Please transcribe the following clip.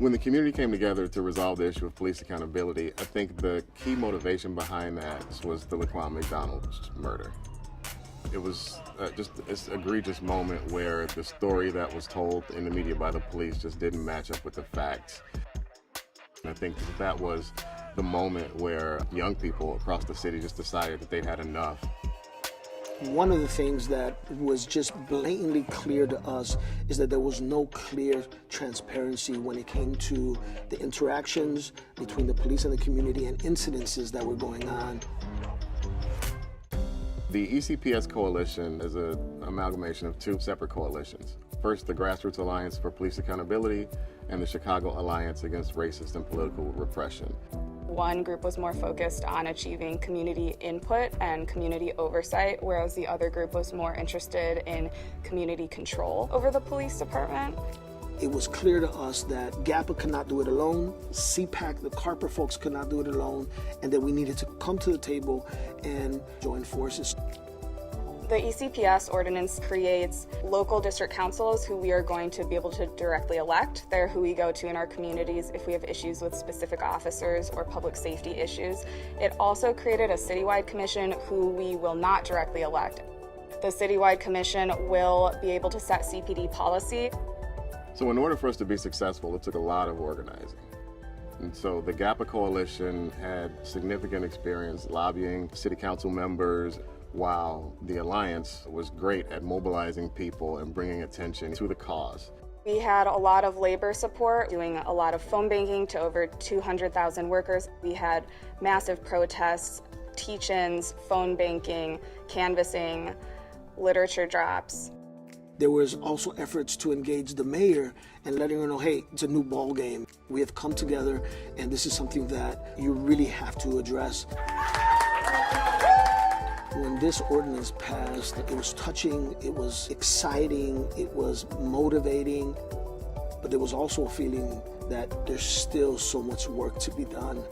When the community came together to resolve the issue of police accountability, I think the key motivation behind that was the Laquan McDonald murder. It was just this egregious moment where the story that was told in the media by the police just didn't match up with the facts. And I think that was the moment where young people across the city just decided that they'd had enough. One of the things that was just blatantly clear to us is that there was no clear transparency when it came to the interactions between the police and the community and incidences that were going on. The ECPS Coalition is an amalgamation of two separate coalitions. First, the Grassroots Alliance for Police Accountability and the Chicago Alliance Against Racist and Political Repression. One group was more focused on achieving community input and community oversight, whereas the other group was more interested in community control over the police department. It was clear to us that GAPA could not do it alone, CPAC, the CAARPR folks could not do it alone, and that we needed to come to the table and join forces. The ECPS Ordinance creates local district councils who we are going to be able to directly elect. They're who we go to in our communities if we have issues with specific officers or public safety issues. It also created a citywide commission who we will not directly elect. The citywide commission will be able to set CPD policy. So in order for us to be successful, it took a lot of organizing. And so the GAPA Coalition had significant experience lobbying city council members, while the Alliance was great at mobilizing people and bringing attention to the cause. We had a lot of labor support, doing a lot of phone banking to over 200,000 workers. We had massive protests, teach-ins, phone banking, canvassing, literature drops. There was also efforts to engage the mayor and letting her know, hey, it's a new ball game. We have come together and this is something that you really have to address. When this ordinance passed, it was touching, it was exciting, it was motivating, but there was also a feeling that there's still so much work to be done.